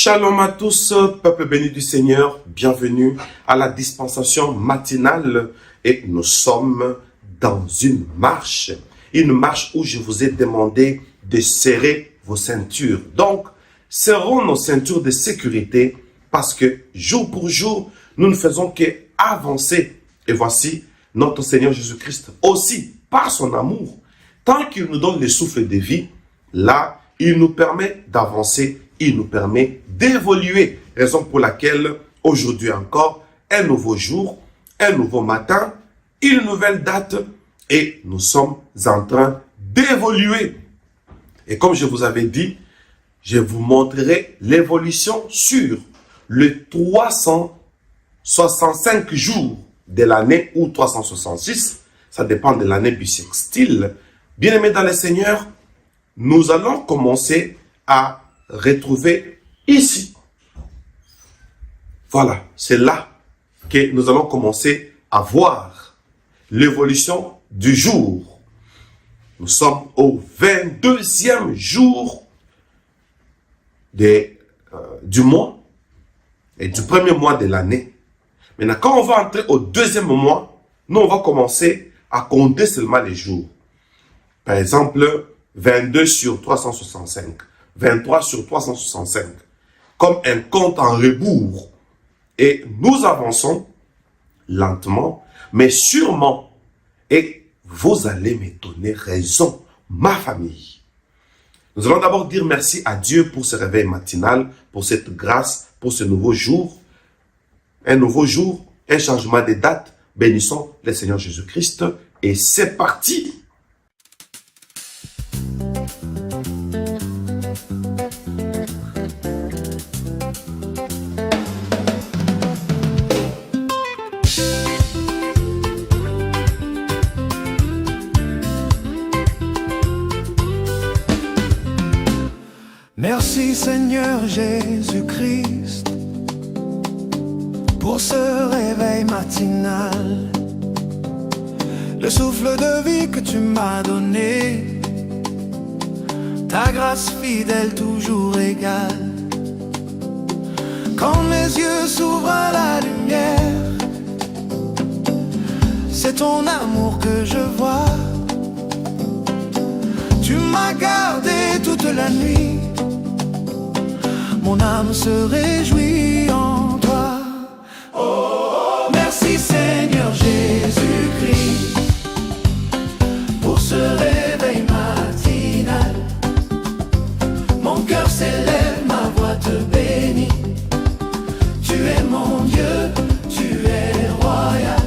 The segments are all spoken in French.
Shalom à tous, peuple béni du Seigneur, bienvenue à la dispensation matinale et nous sommes dans une marche où je vous ai demandé de serrer vos ceintures. Donc, serrons nos ceintures de sécurité parce que jour pour jour, nous ne faisons qu'avancer. Et voici notre Seigneur Jésus-Christ aussi, par son amour, tant qu'il nous donne le souffle de vie, là, il nous permet d'avancer, il nous permet d'évoluer. Raison pour laquelle, aujourd'hui encore, un nouveau jour, un nouveau matin, une nouvelle date, et nous sommes en train d'évoluer. Et comme je vous avais dit, je vous montrerai l'évolution sur le 365 jours de l'année ou 366, ça dépend de l'année bissextile. Bien-aimés dans le Seigneur, nous allons commencer à retrouver ici. Voilà, c'est là que nous allons commencer à voir l'évolution du jour. Nous sommes au 22e jour du mois et du premier mois de l'année. Maintenant, quand on va entrer au deuxième mois, nous on va commencer à compter seulement les jours. Par exemple, 22 sur 365, 23 sur 365, comme un compte en rebours. Et nous avançons lentement, mais sûrement. Et vous allez me donner raison, ma famille. Nous allons d'abord dire merci à Dieu pour ce réveil matinal, pour cette grâce, pour ce nouveau jour. Un nouveau jour, un changement de date. Bénissons le Seigneur Jésus-Christ. Et c'est parti! Merci Seigneur Jésus-Christ pour ce réveil matinal, le souffle de vie que tu m'as donné, ta grâce fidèle toujours égale. Quand mes yeux s'ouvrent à la lumière, c'est ton amour que je vois. Tu m'as gardé toute la nuit, mon âme se réjouit en toi. Oh, merci Seigneur Jésus-Christ pour ce réveil matinal. Mon cœur s'élève, ma voix te bénit. Tu es mon Dieu, tu es royal.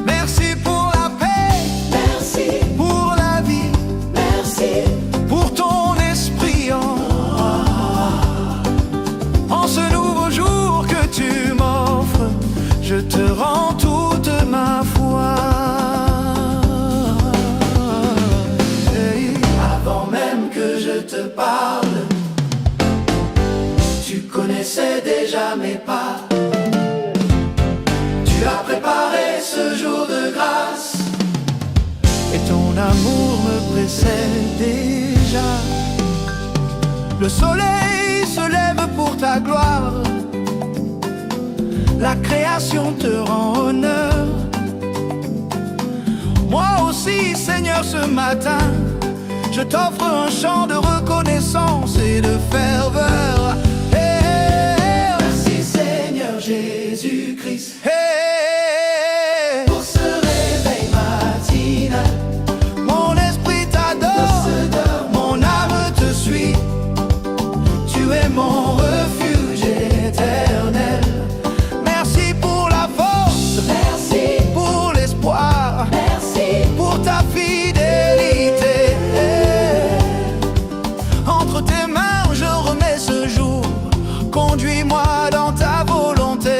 Merci pour la paix, merci pour la vie, merci pour ton esprit en ce nouveau jour que tu m'offres, je te rends toute ma foi. Hey. Avant même que je te parle, tu connaissais déjà mes pas. Tu as préparé ce jour de grâce et ton amour me précède déjà. Le soleil se lève pour ta gloire, la création te rend honneur. Moi aussi Seigneur ce matin, je t'offre un chant de reconnaissance et de ferveur. Hey, merci Seigneur Jésus-Christ. Hey, pour ce réveil matinal, mon esprit t'adore, mon âme te suit. Tu es mon refuge éternel. Merci pour la force, merci pour l'espoir, merci pour ta fidélité. Entre tes mains je remets ce jour, conduis-moi dans ta volonté.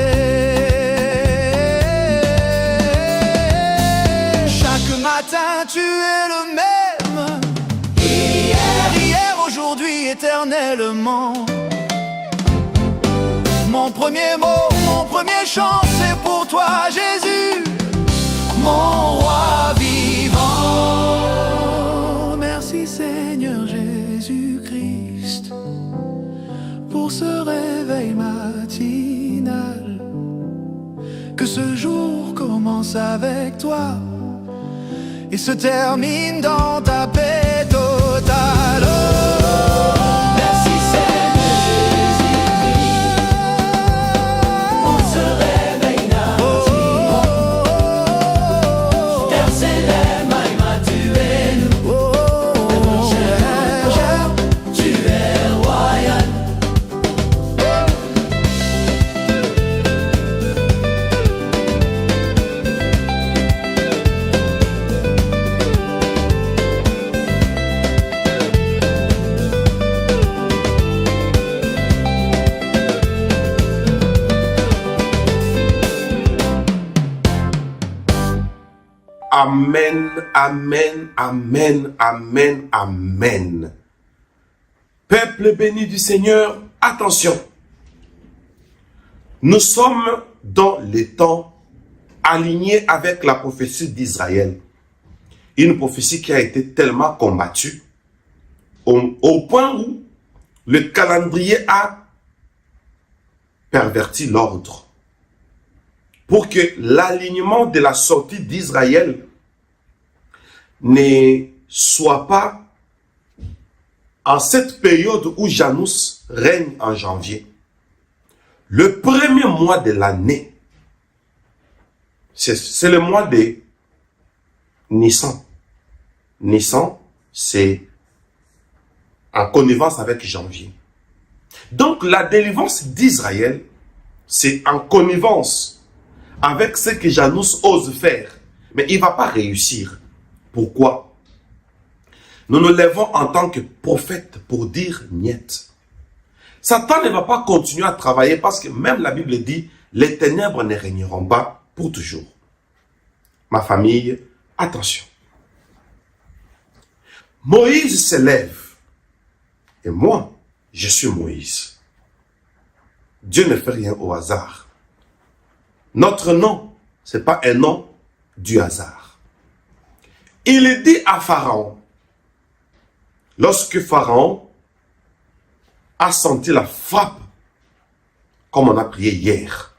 Chaque matin tu es le même, hier, aujourd'hui, éternellement. Mon premier mot, mon premier chant, c'est pour toi, Jésus, mon roi vivant. Merci Seigneur Jésus-Christ pour ce rêve commence avec toi et se termine dans ta paix totale. Oh, merci Seigneur Jésus-Christ. On se réveille car c'est le Maïma, tu es nous. Mon cher, tu es royal. Amen, amen, amen, amen, amen. Peuple béni du Seigneur, attention. Nous sommes dans les temps alignés avec la prophétie d'Israël. Une prophétie qui a été tellement combattue au point où le calendrier a perverti l'ordre pour que l'alignement de la sortie d'Israël ne soit pas en cette période où Janus règne en janvier. Le premier mois de l'année, c'est le mois de Nissan. Nissan, c'est en connivence avec janvier. Donc la délivrance d'Israël, c'est en connivence avec ce que Janus ose faire. Mais il ne va pas réussir. Pourquoi? Nous nous levons en tant que prophètes pour dire niet. Satan ne va pas continuer à travailler parce que même la Bible dit les ténèbres ne régneront pas pour toujours. Ma famille, attention. Moïse se lève. Et moi, je suis Moïse. Dieu ne fait rien au hasard. Notre nom, ce n'est pas un nom du hasard. Il dit à Pharaon, lorsque Pharaon a senti la frappe, comme on a prié hier,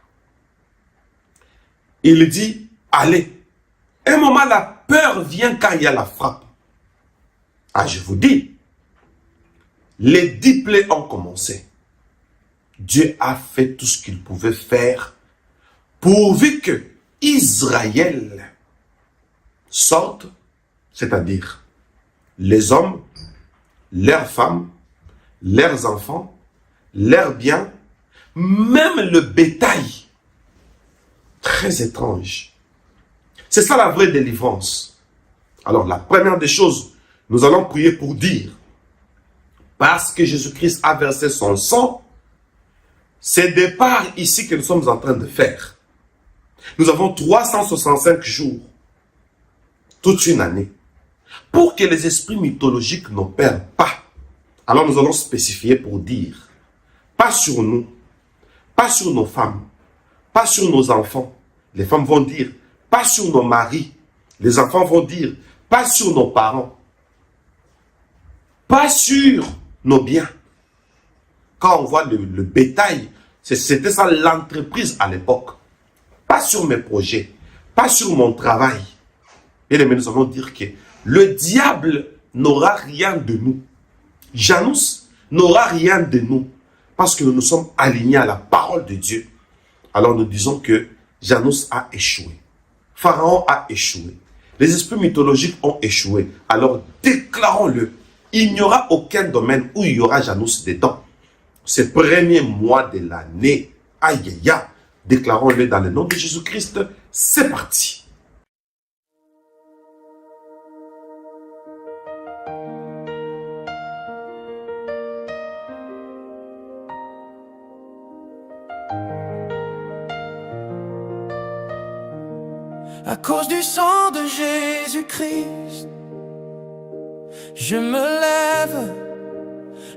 il dit, allez. Un moment, la peur vient quand il y a la frappe. Ah, je vous dis, les 10 plaies ont commencé. Dieu a fait tout ce qu'il pouvait faire pourvu que Israël sorte, c'est-à-dire les hommes, leurs femmes, leurs enfants, leurs biens, même le bétail. Très étrange. C'est ça la vraie délivrance. Alors la première des choses, nous allons prier pour dire, parce que Jésus-Christ a versé son sang, c'est départ ici que nous sommes en train de faire. Nous avons 365 jours, toute une année, pour que les esprits mythologiques n'opèrent pas. Alors nous allons spécifier pour dire, pas sur nous, pas sur nos femmes, pas sur nos enfants. Les femmes vont dire, pas sur nos maris. Les enfants vont dire, pas sur nos parents. Pas sur nos biens. Quand on voit le bétail, c'était ça l'entreprise à l'époque. Pas sur mes projets, pas sur mon travail. Et nous allons dire que le diable n'aura rien de nous. Janus n'aura rien de nous. Parce que nous nous sommes alignés à la parole de Dieu. Alors nous disons que Janus a échoué. Pharaon a échoué. Les esprits mythologiques ont échoué. Alors déclarons-le. Il n'y aura aucun domaine où il y aura Janus dedans. Ce premier mois de l'année. Aïe aïe aïe. Déclarons-le dans le nom de Jésus-Christ. C'est parti. À cause du sang de Jésus-Christ, je me lève,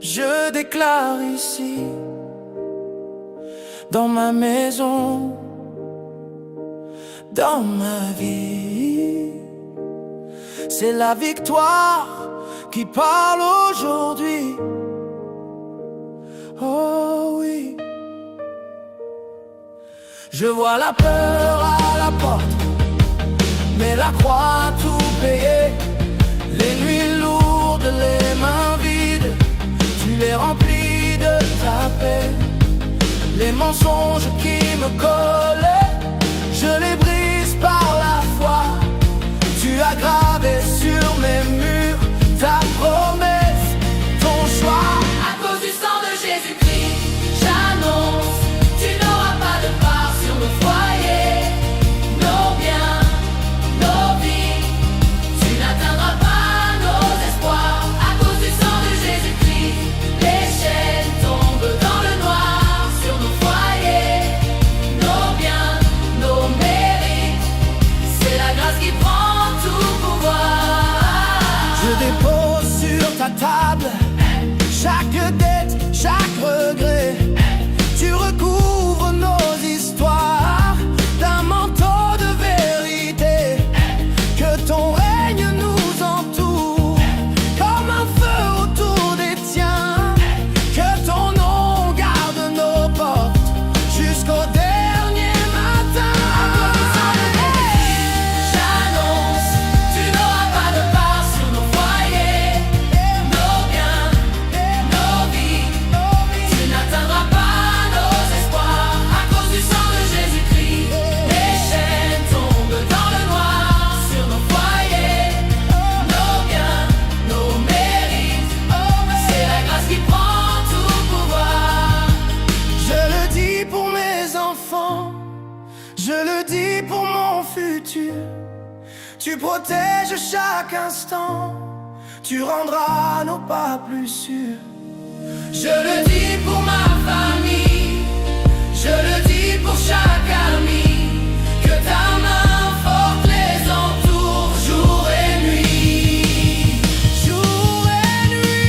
je déclare ici, dans ma maison, dans ma vie, c'est la victoire qui parle aujourd'hui. Oh oui, je vois la peur à la porte, la croix tout payé, les nuits lourdes, les mains vides, tu les remplis de ta paix. Les mensonges qui me collaient, je les brise par la foi. Tu as gravé sur mes murs ta promesse, ton choix. À cause du sang de Jésus-Christ, j'annonce, tu n'auras pas de part sur nos foyers, nos biens, nos vies. Tu n'atteindras pas nos espoirs. À cause du sang de Jésus-Christ, les chaînes tombent dans le noir sur nos foyers, nos biens, nos mérites. C'est la grâce qui prend tout pouvoir. Je dépose sur ta table chaque dette, chaque regret. Tu recouvres nos histoires d'un manteau de vérité. Que ton règne nous entoure comme un feu autour des tiens. Que ton nom garde nos portes jusqu'au dernier matin. J'annonce, tu n'auras pas de part sur nos foyers, nos biens, nos vies. Tu n'atteindras pas nos espoirs. À cause du sang de Jésus-Christ, les chaînes tombent dans le noir sur nos foyers, nos biens, nos mérites. C'est la grâce qui prend tout pouvoir. Je le dis pour mes enfants, je le dis pour mon futur. Tu protèges chaque instant, tu rendras nos pas plus sûrs. Je le dis pour ma famille, je le dis pour chaque ami, que ta main forte les entoure jour et nuit. Jour et nuit.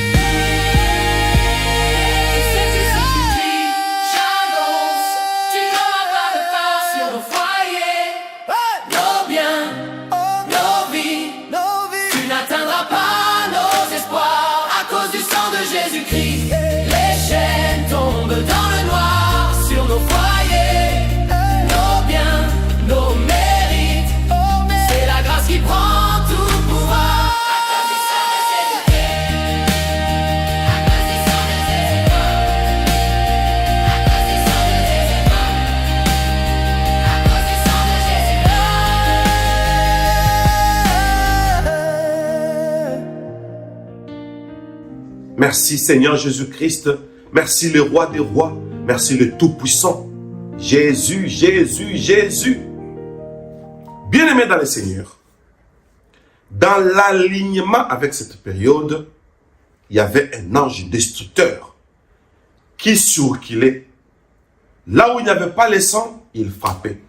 C'est Jésus-Christ, j'annonce, tu n'auras pas de part sur nos foyers, nos biens, nos vies. Nos vies. Tu n'atteindras pas nos espoirs. À cause du sang de Jésus-Christ, les chaînes tombent dans le noir sur nos foyers, nos biens, nos mérites. C'est la grâce qui prend tout pouvoir. À cause du sang de Jésus-Christ, à cause du sang de Jésus-Christ, à cause du sang de Jésus-Christ, à cause du sang de Jésus-Christ. Merci Seigneur Jésus-Christ. Merci le roi des rois. Merci le Tout-Puissant. Jésus, Jésus, Jésus. Bien-aimés dans le Seigneur, dans l'alignement avec cette période, il y avait un ange destructeur qui circulait. Là où il n'y avait pas le sang, il frappait.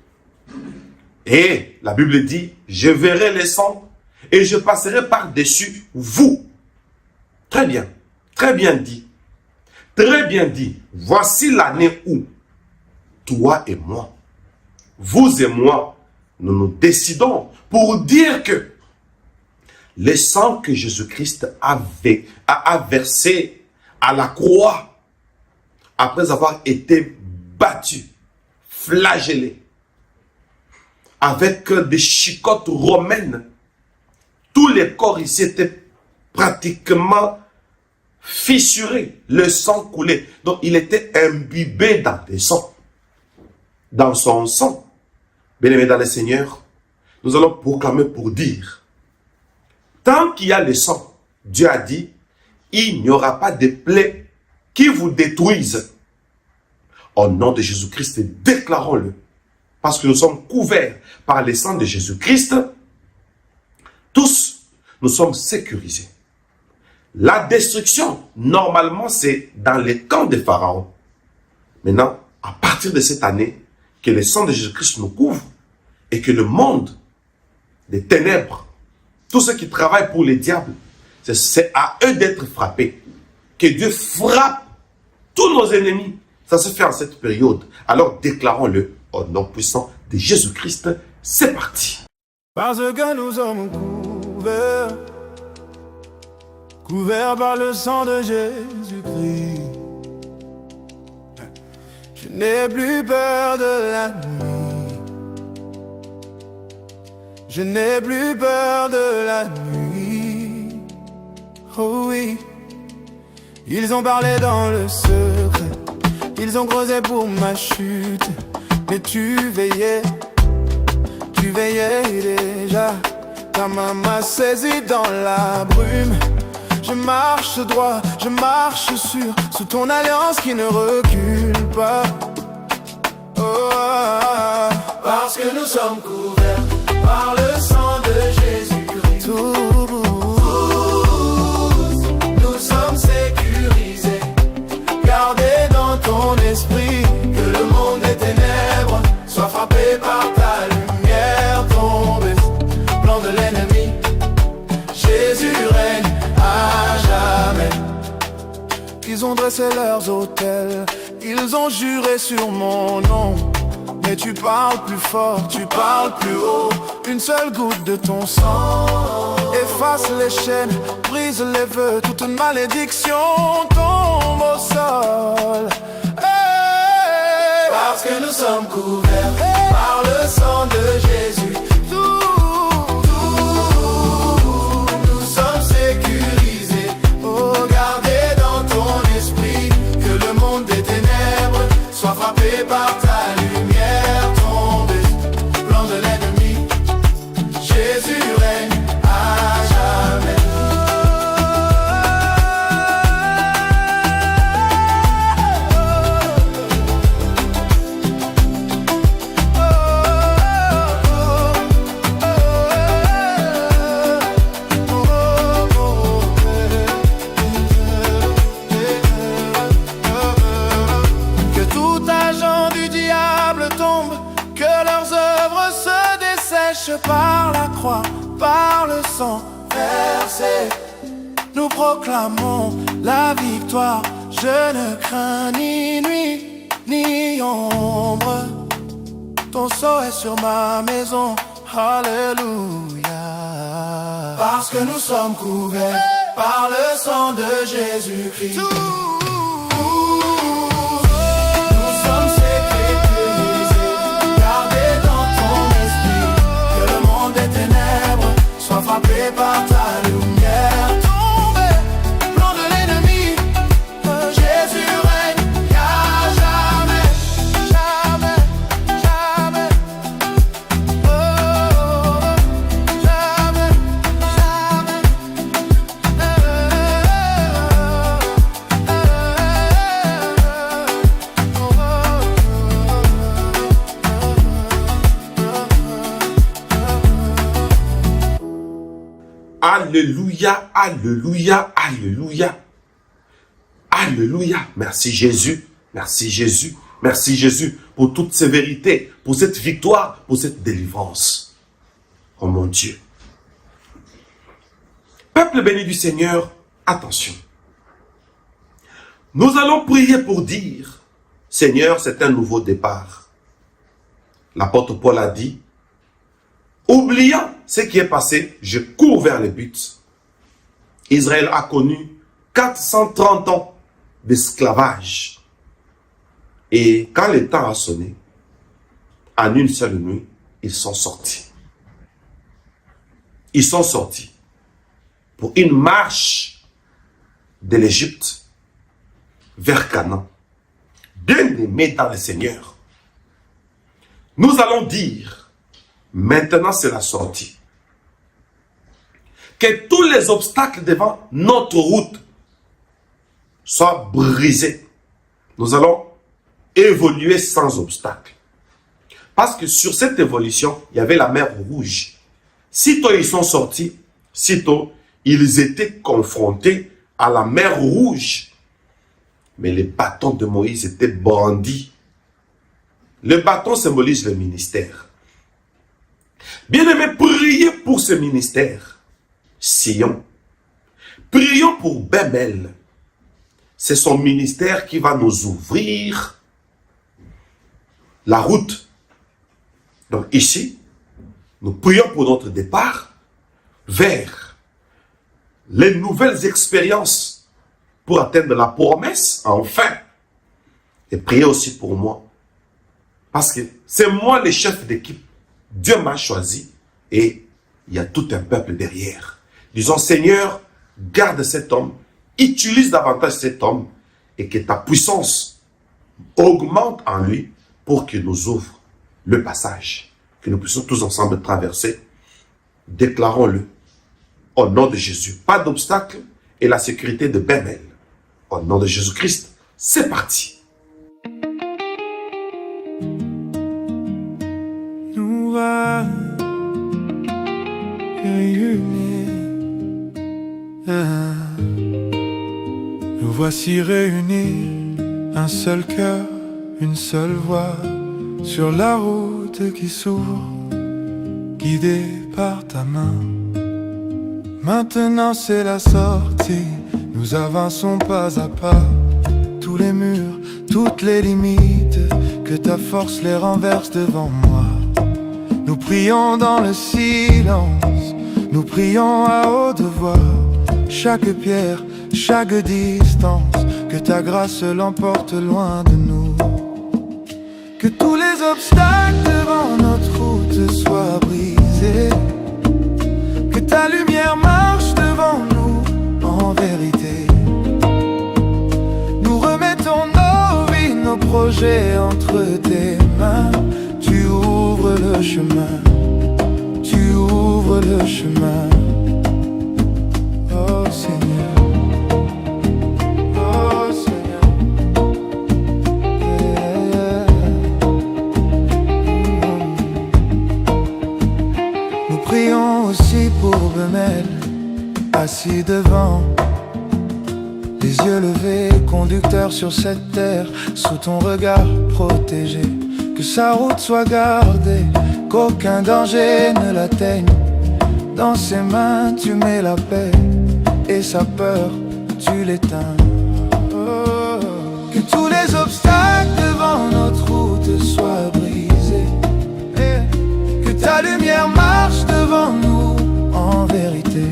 Et la Bible dit, je verrai le sang et je passerai par-dessus vous. Très bien dit. Très bien dit. Voici l'année où toi et moi, vous et moi, nous nous décidons pour dire que le sang que Jésus-Christ a versé à la croix, après avoir été battu, flagellé, avec des chicottes romaines, tous les corps ici étaient pratiquement fissuré, le sang coulait. Donc il était imbibé dans le sang, dans son sang. Bien-aimés dans le Seigneur, nous allons proclamer pour dire, tant qu'il y a le sang, Dieu a dit, il n'y aura pas de plaies qui vous détruisent. Au nom de Jésus-Christ, déclarons-le. Parce que nous sommes couverts par le sang de Jésus-Christ, tous, nous sommes sécurisés. La destruction, normalement, c'est dans les camps de Pharaon. Maintenant, à partir de cette année, que le sang de Jésus-Christ nous couvre et que le monde des ténèbres, tous ceux qui travaillent pour les diables, c'est à eux d'être frappés. Que Dieu frappe tous nos ennemis. Ça se fait en cette période. Alors déclarons-le au nom puissant de Jésus-Christ. C'est parti. Parce que nous sommes couverts par le sang de Jésus-Christ. Je n'ai plus peur de la nuit. Je n'ai plus peur de la nuit. Oh oui. Ils ont parlé dans le secret, ils ont creusé pour ma chute. Mais tu veillais déjà. Ta main m'a saisi dans la brume. Je marche droit, je marche sûr, sous ton alliance qui ne recule pas. Oh, parce que nous sommes couverts par le sang de Jésus-Christ. Nous sommes sécurisés, gardés dans ton esprit. Que le monde des ténèbres soit frappé par ta lumière tombée. Plan de l'ennemi, Jésus règne à jamais. Ils ont dressé leurs autels, ils ont juré sur mon nom. Mais tu parles plus fort, tu parles plus haut. Une seule goutte de ton sang efface les chaînes, brise les vœux. Toute malédiction tombe au sol. Hey, parce que nous sommes couverts par le sang de Jésus. Nous sommes sécurisés, oh, gardés dans ton esprit. Que le monde des ténèbres soit frappé par ta lumière tombée. Plan de l'ennemi, Jésus règne à jamais. Que tout agent du diable tombe, que leurs œuvres se dessèchent par la croix, par le sang versé. Nous proclamons la victoire. Je ne crains ni nuit ni ombre. Ton sceau est sur ma maison. Alléluia. Parce que nous sommes couverts par le sang de Jésus-Christ. Nous sommes sécurisés, gardés dans ton esprit. Que le monde des ténèbres soit frappé par ta lumière tombée. Plan de l'ennemi, Jésus règne à jamais, jamais, jamais. Oh, jamais, jamais. Alléluia, alléluia, alléluia. Alléluia. Merci Jésus, merci Jésus, merci Jésus pour toutes ces vérités, pour cette victoire, pour cette délivrance. Oh mon Dieu. Peuple béni du Seigneur, attention. Nous allons prier pour dire, Seigneur, c'est un nouveau départ. L'apôtre Paul a dit, oubliant ce qui est passé, je cours vers le but. Israël a connu 430 ans d'esclavage. Et quand le temps a sonné, en une seule nuit, ils sont sortis. Ils sont sortis pour une marche de l'Égypte vers Canaan. Bien-aimés dans le Seigneur, nous allons dire, maintenant c'est la sortie. Que tous les obstacles devant notre route soient brisés. Nous allons évoluer sans obstacle. Parce que sur cette évolution, il y avait la mer Rouge. Sitôt ils sont sortis, sitôt ils étaient confrontés à la mer Rouge. Mais les bâtons de Moïse étaient brandis. Le bâton symbolise le ministère. Bien-aimés, priez pour ce ministère. Sion. Prions pour Bemel. C'est son ministère qui va nous ouvrir la route. Donc ici, nous prions pour notre départ vers les nouvelles expériences pour atteindre la promesse, enfin. Et priez aussi pour moi. Parce que c'est moi le chef d'équipe. Dieu m'a choisi et il y a tout un peuple derrière. Disons, Seigneur, garde cet homme, utilise davantage cet homme et que ta puissance augmente en lui pour qu'il nous ouvre le passage, que nous puissions tous ensemble traverser. Déclarons-le au nom de Jésus. Pas d'obstacle et la sécurité de Bemel. Au nom de Jésus-Christ, c'est parti. Nous va réunir. Nous voici réunis, un seul cœur, une seule voix, sur la route qui s'ouvre, guidée par ta main. Maintenant c'est la sortie, nous avançons pas à pas. Tous les murs, toutes les limites, que ta force les renverse devant moi. Nous prions dans le silence, nous prions à haute voix. Chaque pierre, chaque distance, que ta grâce l'emporte loin de nous. Que tous les obstacles devant notre route soient brisés. Que ta lumière marche devant nous en vérité. Nous remettons nos vies, nos projets entre tes mains. Tu ouvres le chemin, tu ouvres le chemin. Oh Seigneur, oh Seigneur, yeah. Nous prions aussi pour Bemel, assis devant, les yeux levés, conducteur sur cette terre, sous ton regard protégé. Que sa route soit gardée, qu'aucun danger ne l'atteigne. Dans ses mains tu mets la paix, et sa peur tu l'éteins. Oh. Que tous les obstacles devant notre route soient brisés. Que ta lumière marche devant nous en vérité.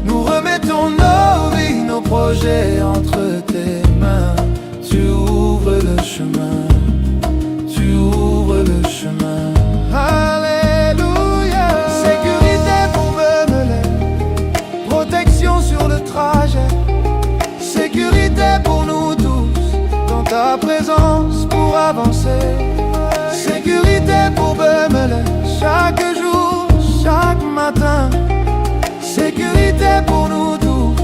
Nous remettons nos vies, nos projets entre tes mains. Tu ouvres le chemin, tu ouvres le chemin. Alléluia. Sécurité pour Bemel, protection sur le trajet. Sécurité pour nous tous, dans ta présence pour avancer. Sécurité pour Bemel, chaque jour, chaque matin. Sécurité pour nous tous,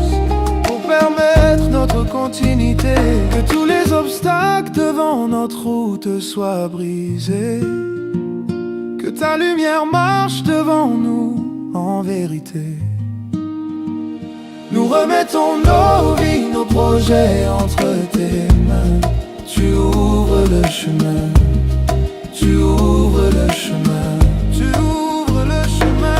pour permettre notre continuité. Que tous les obstacles devant notre route soient brisés. Que ta lumière marche devant nous en vérité. Nous remettons nos vies, nos projets entre tes mains. Tu ouvres le chemin, tu ouvres le chemin, tu ouvres le chemin.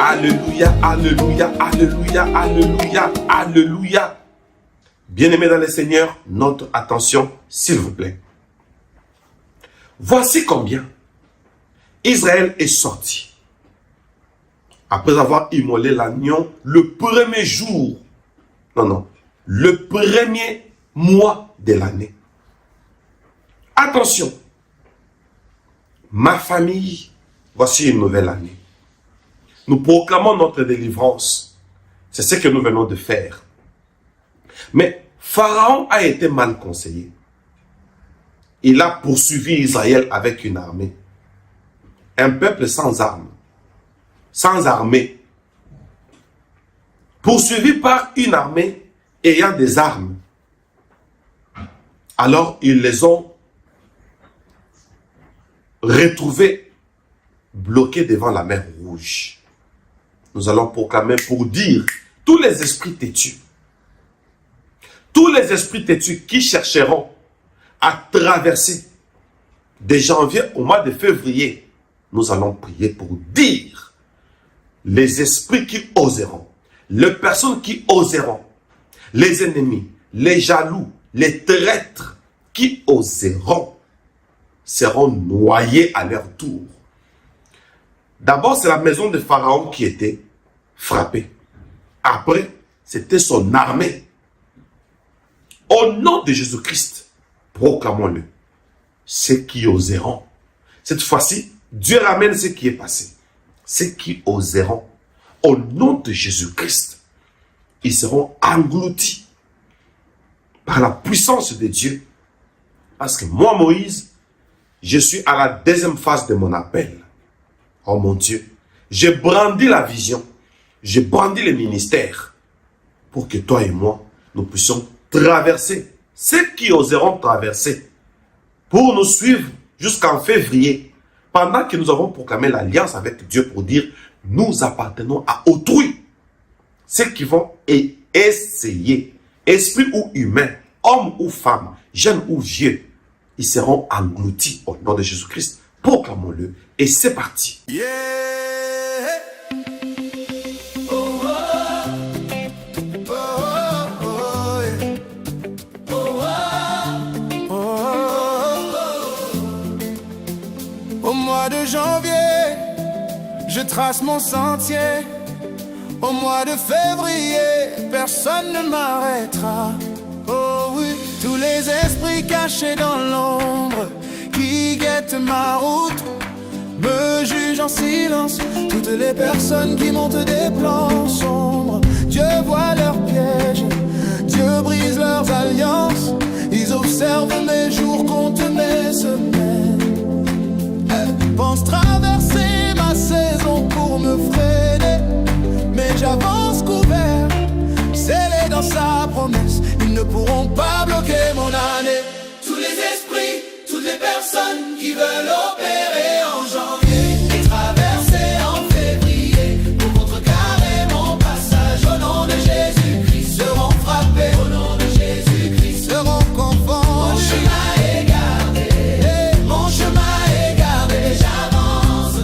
Alléluia, alléluia, alléluia, alléluia, alléluia. Bien-aimés dans le Seigneur, notre attention, s'il vous plaît. Voici combien Israël est sorti après avoir immolé l'agneau le premier jour, le premier mois de l'année. Attention, ma famille, voici une nouvelle année. Nous proclamons notre délivrance. C'est ce que nous venons de faire. Mais Pharaon a été mal conseillé. Il a poursuivi Israël avec une armée. Un peuple sans armes, sans armée. Poursuivi par une armée ayant des armes. Alors ils les ont retrouvés bloqués devant la mer Rouge. Nous allons proclamer pour dire tous les esprits têtus qui chercheront à traverser de janvier au mois de février, nous allons prier pour dire les esprits qui oseront, les personnes qui oseront, les ennemis, les jaloux, les traîtres qui oseront seront noyés à leur tour. D'abord, c'est la maison de Pharaon qui était frappée. Après, c'était son armée. Au nom de Jésus-Christ, proclamons-le. Ceux qui oseront. Cette fois-ci, Dieu ramène ce qui est passé. Ceux qui oseront, au nom de Jésus-Christ, ils seront engloutis par la puissance de Dieu. Parce que moi, Moïse, je suis à la deuxième phase de mon appel. Oh mon Dieu, j'ai brandi la vision, j'ai brandi le ministère pour que toi et moi, nous puissions traverser. Ceux qui oseront traverser pour nous suivre jusqu'en février, pendant que nous avons proclamé l'alliance avec Dieu pour dire nous appartenons à autrui. Ceux qui vont essayer, esprit ou humain, homme ou femme, jeune ou vieux, ils seront engloutis au nom de Jésus-Christ. Proclamons-le et c'est parti. Yeah. Oh, oh, oh, oh, yeah. Au mois de janvier, je trace mon sentier. Au mois de février, personne ne m'arrêtera. Oh oui, tous les esprits cachés dans l'ombre qui guettent ma route me jugent en silence. Toutes les personnes qui montent des plans sombres, Dieu voit leurs pièges, Dieu brise leurs alliances. Ils observent mes jours, comptent mes semaines. Pense traverser ma saison pour me freiner, mais j'avance couvert, scellé dans sa promesse. Ils ne pourront pas bloquer mon année. Tous les esprits, toutes les personnes qui veulent opérer en janvier et traverser en février pour contrecarrer mon passage, au nom de Jésus-Christ seront frappés, au nom de Jésus-Christ seront confondus. Mon chemin est gardé, mon chemin est gardé. J'avance,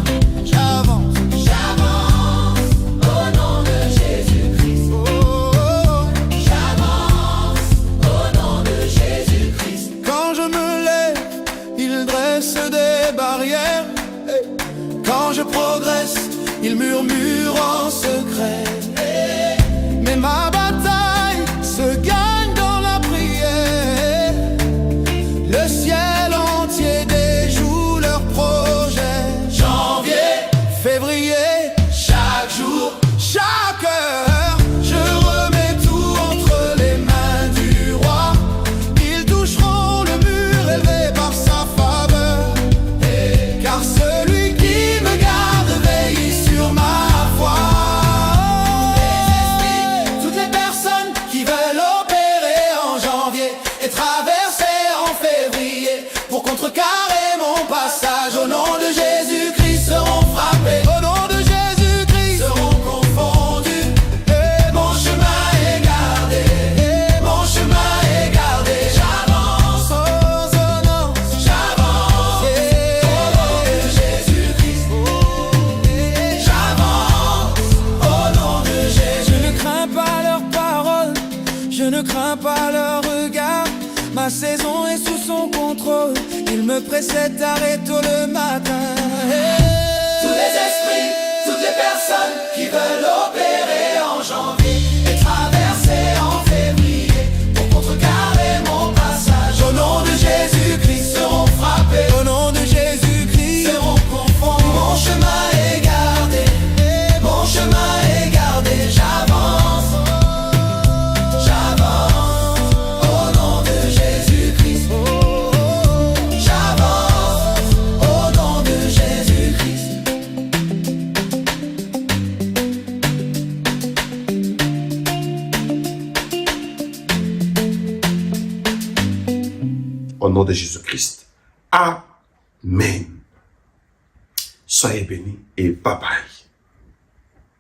J'avance, j'avance, au nom de Jésus-Christ. oh, oh, oh. J'avance, au nom de Jésus-Christ. Quand je me lève, il dresse des barrières. Quand je progresse, il murmure en secret. Mais ma bataille se gagne dans la prière. Le ciel entier déjoue leurs projets. Janvier, Février, chaque jour, chaque heure, je remets tout entre les mains du roi. Ils toucheront le mur élevé par sa faveur. Car celui qui me garde veille sur ma foi. toutes les personnes Qui veulent opérer en janvier et traverser en février pour contrecarrer mon passage, au nom de Jésus-Christ seront frappés. Au nom de Jésus-Christ seront confondus. mon chemin est gardé. Mon chemin est gardé. J'avance, Oh, non, j'avance, au nom de Jésus-Christ. J'avance, au nom de Jésus. Je ne crains pas leurs paroles, je ne crains pas leur regard. Ma saison est sous son contrôle, il me précède tard tôt le matin. Tous les esprits, toutes les personnes qui veulent opérer en janvier et traverser en février pour contrecarrer mon passage, Au nom de Jésus-Christ seront frappés, au nom de Jésus-Christ seront confondus. Mon chemin est gardé, mon chemin est gardé. J'avance, j'avance, au nom de Jésus-Christ. J'avance, au nom de Jésus-Christ. Au nom de Jésus-Christ. Amen. Soyez bénis et bye bye.